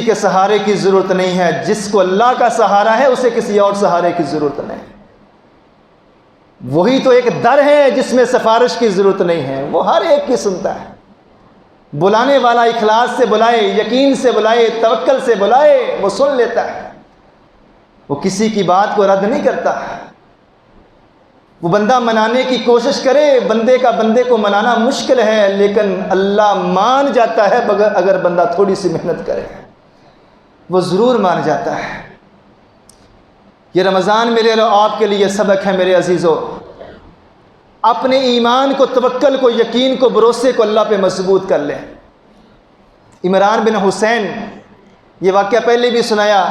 کے سہارے کی ضرورت نہیں ہے، جس کو اللہ کا سہارا ہے اسے کسی اور سہارے کی ضرورت نہیں۔ وہی تو ایک در ہے جس میں سفارش کی ضرورت نہیں ہے، وہ ہر ایک کی سنتا ہے۔ بلانے والا اخلاص سے بلائے، یقین سے بلائے، توکل سے بلائے، وہ سن لیتا ہے، وہ کسی کی بات کو رد نہیں کرتا۔ وہ بندہ منانے کی کوشش کرے، بندے کو منانا مشکل ہے، لیکن اللہ مان جاتا ہے اگر بندہ تھوڑی سی محنت کرے، وہ ضرور مان جاتا ہے۔ یہ رمضان میرے اور آپ کے لیے سبق ہے میرے عزیزو، اپنے ایمان کو، توکل کو، یقین کو، بھروسے کو اللہ پہ مضبوط کر لیں۔ عمران بن حسین، یہ واقعہ پہلے بھی سنایا،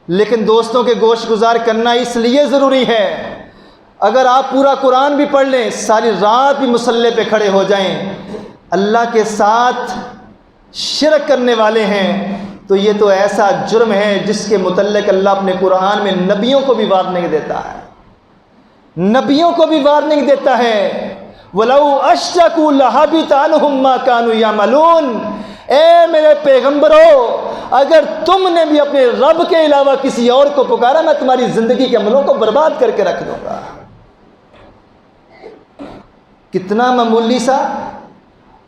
لیکن دوستوں کے گوش گزار کرنا اس لیے ضروری ہے، اگر آپ پورا قرآن بھی پڑھ لیں، ساری رات بھی مصلی پہ کھڑے ہو جائیں، اللہ کے ساتھ شرک کرنے والے ہیں، تو یہ تو ایسا جرم ہے جس کے متعلق اللہ اپنے قرآن میں نبیوں کو بھی وارننگ دیتا ہے، نبیوں کو بھی وارننگ دیتا ہے۔ وَلَوْ أَشْرَكُوا لَحَبِطَ عَنْهُمْ مَا كَانُوا يَعْمَلُونَ، اے میرے پیغمبرو، اگر تم نے بھی اپنے رب کے علاوہ کسی اور کو پکارا، میں تمہاری زندگی کے عملوں کو برباد کر کے رکھ دوں گا۔ کتنا معمولی سا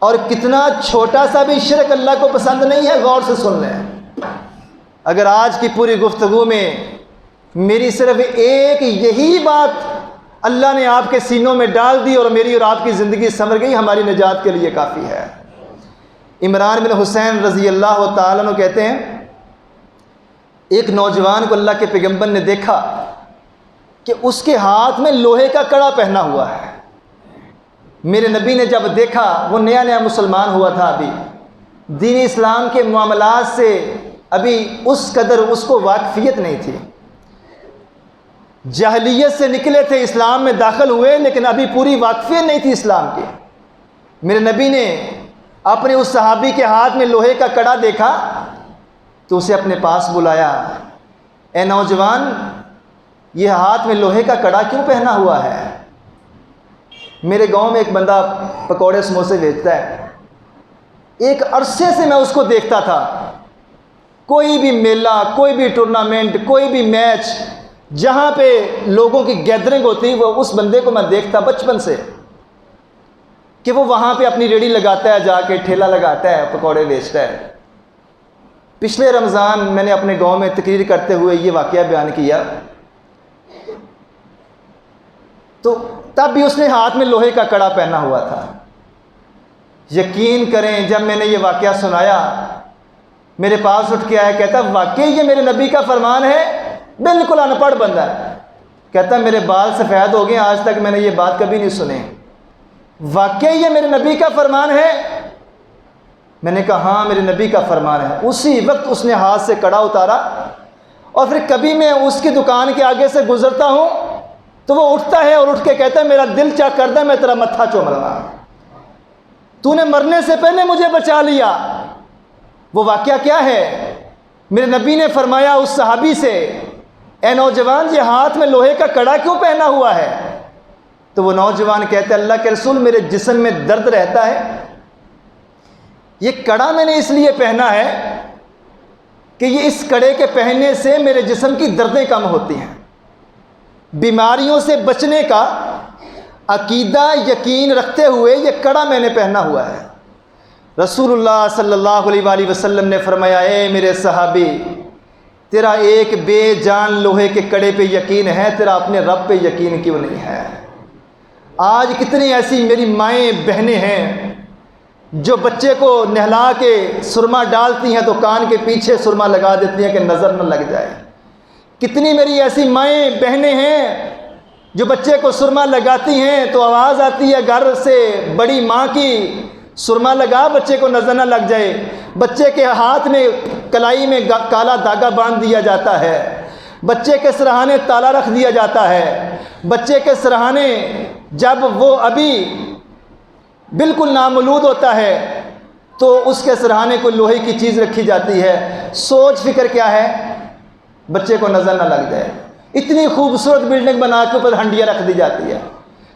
اور کتنا چھوٹا سا بھی شرک اللہ کو پسند نہیں ہے، غور سے سن لیں۔ اگر آج کی پوری گفتگو میں میری صرف ایک یہی بات اللہ نے آپ کے سینوں میں ڈال دی اور میری اور آپ کی زندگی سنور گئی، ہماری نجات کے لیے کافی ہے۔ عمران بن حسین رضی اللہ تعالیٰ عنہ کہتے ہیں، ایک نوجوان کو اللہ کے پیغمبر نے دیکھا کہ اس کے ہاتھ میں لوہے کا کڑا پہنا ہوا ہے۔ میرے نبی نے جب دیکھا، وہ نیا نیا مسلمان ہوا تھا، ابھی دین اسلام کے معاملات سے ابھی اس قدر اس کو واقفیت نہیں تھی، جاہلیت سے نکلے تھے، اسلام میں داخل ہوئے، لیکن ابھی پوری واقفیت نہیں تھی اسلام کی۔ میرے نبی نے اپنے اس صحابی کے ہاتھ میں لوہے کا کڑا دیکھا تو اسے اپنے پاس بلایا، اے نوجوان، یہ ہاتھ میں لوہے کا کڑا کیوں پہنا ہوا ہے؟ میرے گاؤں میں ایک بندہ پکوڑے سموسے بیچتا ہے، ایک عرصے سے میں اس کو دیکھتا تھا، کوئی بھی میلہ، کوئی بھی ٹورنامنٹ، کوئی بھی میچ، جہاں پہ لوگوں کی گیدرنگ ہوتی، وہ اس بندے کو میں دیکھتا بچپن سے کہ وہ وہاں پہ اپنی ریڑھی لگاتا ہے، جا کے ٹھیلا لگاتا ہے، پکوڑے بیچتا ہے۔ پچھلے رمضان میں نے اپنے گاؤں میں تقریر کرتے ہوئے یہ واقعہ بیان کیا، تو تب بھی اس نے ہاتھ میں لوہے کا کڑا پہنا ہوا تھا۔ یقین کریں، جب میں نے یہ واقعہ سنایا، میرے پاس اٹھ کے آیا، کہتا واقعی یہ میرے نبی کا فرمان ہے؟ بالکل ان پڑھ بندہ ہے، کہتا میرے بال سفید ہو گئے، آج تک میں نے یہ بات کبھی نہیں سنی، واقعی یہ میرے نبی کا فرمان ہے؟ میں نے کہا ہاں میرے نبی کا فرمان ہے۔ اسی وقت اس نے ہاتھ سے کڑا اتارا، اور پھر کبھی میں اس کی دکان کے آگے سے گزرتا ہوں تو وہ اٹھتا ہے اور اٹھ کے کہتا ہے میرا دل چاہ کرتا ہے میں تیرا متھا چوم لوں، تو نے مرنے سے پہلے مجھے بچا لیا۔ وہ واقعہ کیا ہے؟ میرے نبی نے فرمایا اس صحابی سے، اے نوجوان، یہ ہاتھ میں لوہے کا کڑا کیوں پہنا ہوا ہے؟ تو وہ نوجوان کہتا ہے اللہ کے رسول، میرے جسم میں درد رہتا ہے، یہ کڑا میں نے اس لیے پہنا ہے کہ یہ اس کڑے کے پہننے سے میرے جسم کی دردیں کم ہوتی ہیں، بیماریوں سے بچنے کا عقیدہ یقین رکھتے ہوئے یہ کڑا میں نے پہنا ہوا ہے۔ رسول اللہ صلی اللہ علیہ وآلہ وسلم نے فرمایا، اے میرے صحابی، تیرا ایک بے جان لوہے کے کڑے پہ یقین ہے، تیرا اپنے رب پہ یقین کیوں نہیں ہے؟ آج کتنی ایسی میری مائیں بہنیں ہیں جو بچے کو نہلا کے سرما ڈالتی ہیں تو کان کے پیچھے سرما لگا دیتی ہیں کہ نظر نہ لگ جائے۔ کتنی میری ایسی مائیں بہنیں ہیں جو بچے کو سرما لگاتی ہیں تو آواز آتی ہے گھر سے، بڑی ماں کی، سرما لگا بچے کو نظر نہ لگ جائے۔ بچے کے ہاتھ میں کلائی میں کالا دھاگا باندھ دیا جاتا ہے، بچے کے سرہانے تالا رکھ دیا جاتا ہے، بچے کے سرہانے جب وہ ابھی بالکل نامولود ہوتا ہے تو اس کے سرہانے کو لوہے کی چیز رکھی جاتی ہے۔ سوچ فکر کیا ہے؟ بچے کو نظر نہ لگ جائے۔ اتنی خوبصورت بلڈنگ بنا کے اوپر ہنڈیاں رکھ دی جاتی ہے،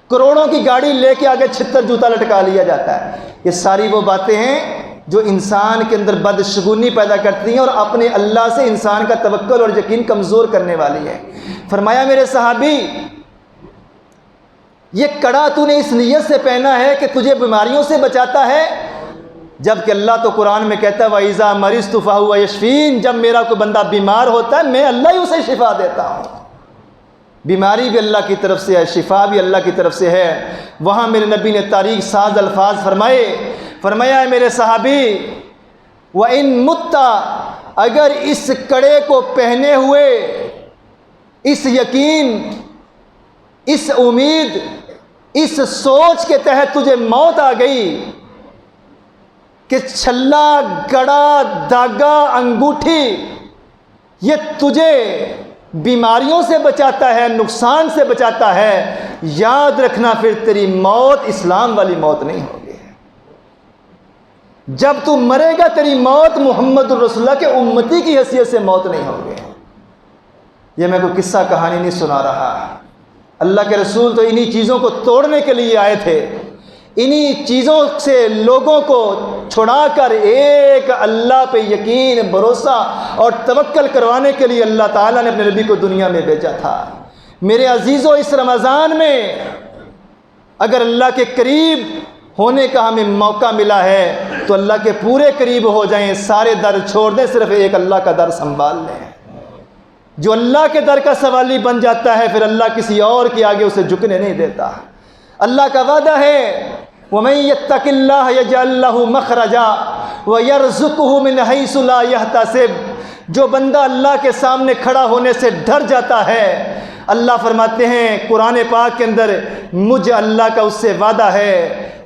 کروڑوں کی گاڑی لے کے آگے چھتر جوتا لٹکا لیا جاتا ہے۔ یہ ساری وہ باتیں ہیں جو انسان کے اندر بدشگونی پیدا کرتی ہیں اور اپنے اللہ سے انسان کا توکل اور یقین کمزور کرنے والی ہے۔ فرمایا میرے صحابی، یہ کڑا تو نے اس نیت سے پہنا ہے کہ تجھے بیماریوں سے بچاتا ہے، جبکہ اللہ تو قرآن میں کہتا ہے وَإِذَا مَرِضْتُ فَهُوَ يَشْفِينِ، جب میرا کوئی بندہ بیمار ہوتا ہے میں اللہ ہی اسے شفا دیتا ہوں۔ بیماری بھی اللہ کی طرف سے ہے، شفا بھی اللہ کی طرف سے ہے۔ وہاں میرے نبی نے تاریخ ساز الفاظ فرمایا ہے میرے صحابی، وَإِن مُتَّ، اگر اس کڑے کو پہنے ہوئے، اس یقین، اس امید، اس سوچ کے تحت تجھے موت آ گئی کہ چھلا، گڑا، داغا، انگوٹھی یہ تجھے بیماریوں سے بچاتا ہے، نقصان سے بچاتا ہے، یاد رکھنا پھر تیری موت اسلام والی موت نہیں ہوگی۔ جب تو مرے گا تیری موت محمد الرسول اللہ کے امتی کی حیثیت سے موت نہیں ہوگی۔ یہ میں کوئی قصہ کہانی نہیں سنا رہا، اللہ کے رسول تو انہی چیزوں کو توڑنے کے لیے آئے تھے، انہی چیزوں سے لوگوں کو چھڑا کر ایک اللہ پہ یقین، بھروسہ اور توکل کروانے کے لیے اللہ تعالیٰ نے اپنے نبی کو دنیا میں بھیجا تھا۔ میرے عزیزوں، اس رمضان میں اگر اللہ کے قریب ہونے کا ہمیں موقع ملا ہے تو اللہ کے پورے قریب ہو جائیں، سارے در چھوڑ دیں، صرف ایک اللہ کا در سنبھال لیں۔ جو اللہ کے در کا سوالی بن جاتا ہے پھر اللہ کسی اور کے آگے اسے جھکنے نہیں دیتا۔ اللہ کا وعدہ ہے وَمَن يَتَّقِ اللَّهَ يَجْعَل لَّهُ مَخْرَجًا وَيَرْزُقْهُ مِنْ حَيْثُ لَا يَحْتَسِبُ، جو بندہ اللہ کے سامنے کھڑا ہونے سے ڈر جاتا ہے، اللہ فرماتے ہیں قرآن پاک کے اندر، مجھے اللہ کا اس سے وعدہ ہے،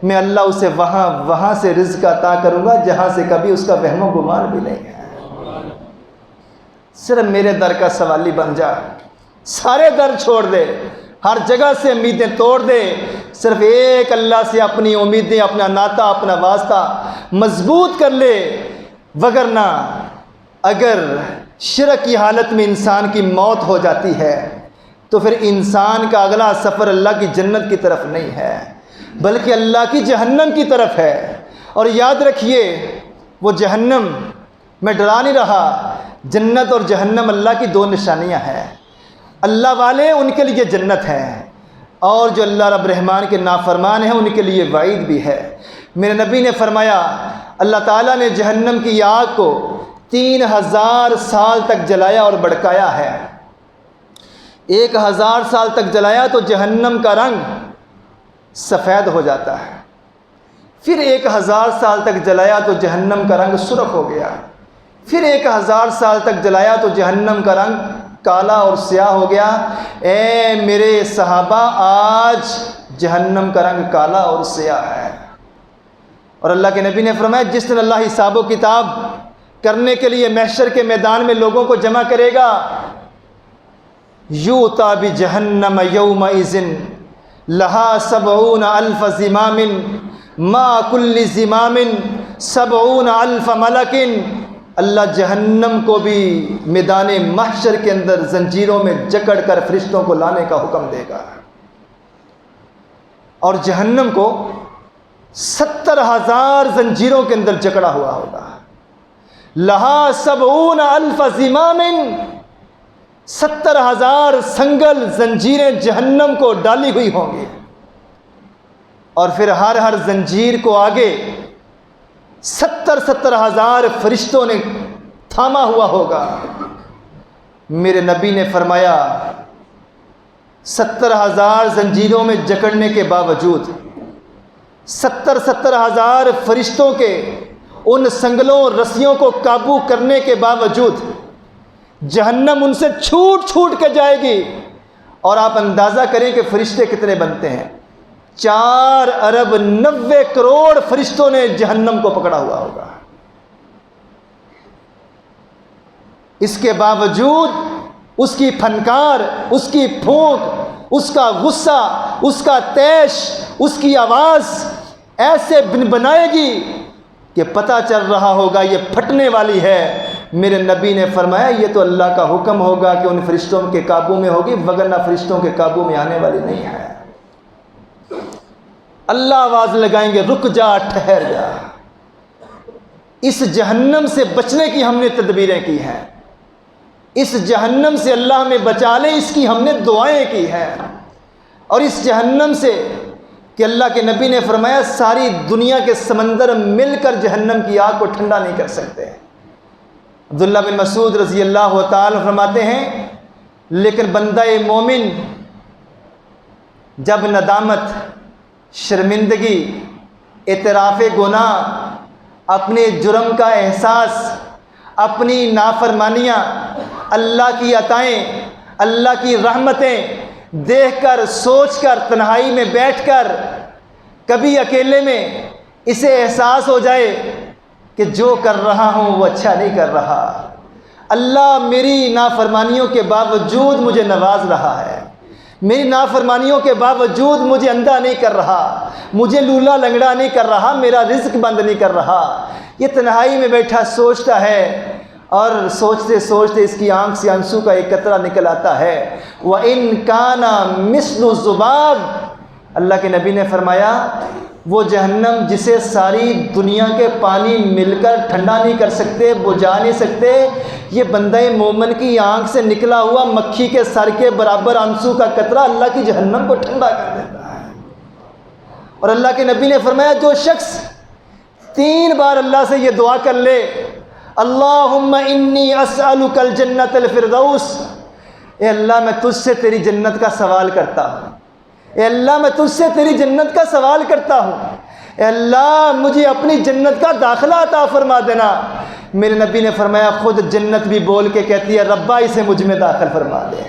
میں اللہ اسے وہاں سے رزق عطا کروں گا جہاں سے کبھی اس کا وہم و گمان بھی نہیں ہے۔ صرف میرے در کا سوالی بن جا، سارے در چھوڑ دے، ہر جگہ سے امیدیں توڑ دے، صرف ایک اللہ سے اپنی امیدیں، اپنا ناطہ، اپنا واسطہ مضبوط کر لے، وگرنہ اگر شرک کی حالت میں انسان کی موت ہو جاتی ہے تو پھر انسان کا اگلا سفر اللہ کی جنت کی طرف نہیں ہے بلکہ اللہ کی جہنم کی طرف ہے۔ اور یاد رکھیے وہ جہنم، میں ڈرا نہیں رہا، جنت اور جہنم اللہ کی دو نشانیاں ہیں۔ اللہ والے ان کے لیے جنت ہے، اور جو اللہ رب الرحمن کے نافرمان ہیں ان کے لیے وعید بھی ہے۔ میرے نبی نے فرمایا اللہ تعالیٰ نے جہنم کی آگ کو 3000 سال تک جلایا اور بھڑکایا ہے۔ 1000 سال تک جلایا تو جہنم کا رنگ سفید ہو جاتا ہے، پھر 1000 سال تک جلایا تو جہنم کا رنگ سرخ ہو گیا، پھر 1000 سال تک جلایا تو جہنم کا رنگ کالا اور سیاہ ہو گیا۔ اے میرے صحابہ، آج جہنم کا رنگ کالا اور سیاہ ہے۔ اور اللہ کے نبی نے فرمایا جس دن اللہ حساب و کتاب کرنے کے لیے محشر کے میدان میں لوگوں کو جمع کرے گا، یوتا بجہنم یومئذ لہا 70,000 زمام ما کل زمام 70,000 ملک، اللہ جہنم کو بھی میدان محشر کے اندر زنجیروں میں جکڑ کر فرشتوں کو لانے کا حکم دے گا، اور جہنم کو 70,000 زنجیروں کے اندر جکڑا ہوا ہوگا۔ لہا 70,000 زمام، 70,000 سنگل زنجیریں جہنم کو ڈالی ہوئی ہوں گی، اور پھر ہر زنجیر کو آگے 70,000 فرشتوں نے تھاما ہوا ہوگا۔ میرے نبی نے فرمایا 70,000 زنجیروں میں جکڑنے کے باوجود، 70,000 فرشتوں کے ان سنگلوں رسیوں کو قابو کرنے کے باوجود جہنم ان سے چھوٹ کے جائے گی، اور آپ اندازہ کریں کہ فرشتے کتنے بنتے ہیں، 4 ارب 90 کروڑ فرشتوں نے جہنم کو پکڑا ہوا ہوگا۔ اس کے باوجود اس کی پھنکار، اس کی پھونک، اس کا غصہ، اس کا طیش، اس کی آواز ایسے بنائے گی کہ پتہ چل رہا ہوگا یہ پھٹنے والی ہے۔ میرے نبی نے فرمایا یہ تو اللہ کا حکم ہوگا کہ ان فرشتوں کے قابو میں ہوگی، وگرنہ فرشتوں کے قابو میں آنے والی نہیں ہے۔ اللہ آواز لگائیں گے رک جا، ٹھہر جا۔ اس جہنم سے بچنے کی ہم نے تدبیریں کی ہیں، اس جہنم سے اللہ ہمیں بچا لے اس کی ہم نے دعائیں کی ہیں، اور اس جہنم سے کہ اللہ کے نبی نے فرمایا ساری دنیا کے سمندر مل کر جہنم کی آگ کو ٹھنڈا نہیں کر سکتے۔ عبداللہ بن مسعود رضی اللہ تعالی فرماتے ہیں لیکن بندہ مومن جب ندامت، شرمندگی، اعتراف گناہ، اپنے جرم کا احساس، اپنی نافرمانیاں، اللہ کی عطائیں، اللہ کی رحمتیں دیکھ کر، سوچ کر، تنہائی میں بیٹھ کر، کبھی اکیلے میں اسے احساس ہو جائے کہ جو کر رہا ہوں وہ اچھا نہیں کر رہا، اللہ میری نافرمانیوں کے باوجود مجھے نواز رہا ہے، میری نافرمانیوں کے باوجود مجھے اندھا نہیں کر رہا، مجھے لولا لنگڑا نہیں کر رہا، میرا رزق بند نہیں کر رہا، یہ تنہائی میں بیٹھا سوچتا ہے، اور سوچتے سوچتے اس کی آنکھ سے آنسو کا ایک قطرہ نکل آتا ہے۔ وَإِن كَانَ مِثْلُ الذُّبَابِ، اللہ کے نبی نے فرمایا وہ جہنم جسے ساری دنیا کے پانی مل کر ٹھنڈا نہیں کر سکتے، بجھا نہیں سکتے، یہ بندہ مومن کی آنکھ سے نکلا ہوا مکھی کے سر کے برابر آنسو کا قطرہ اللہ کی جہنم کو ٹھنڈا کر دیتا ہے۔ اور اللہ کے نبی نے فرمایا جو شخص 3 بار اللہ سے یہ دعا کر لے، اللہم انی اسألک الجنت الفردوس، اے اللہ میں تجھ سے تیری جنت کا سوال کرتا ہوں، اے اللہ میں تجھ سے تیری جنت کا سوال کرتا ہوں، اے اللہ مجھے اپنی جنت کا داخلہ عطا فرما دینا۔ میرے نبی نے فرمایا خود جنت بھی بول کے کہتی ہے ربا اسے مجھ میں داخل فرما دے۔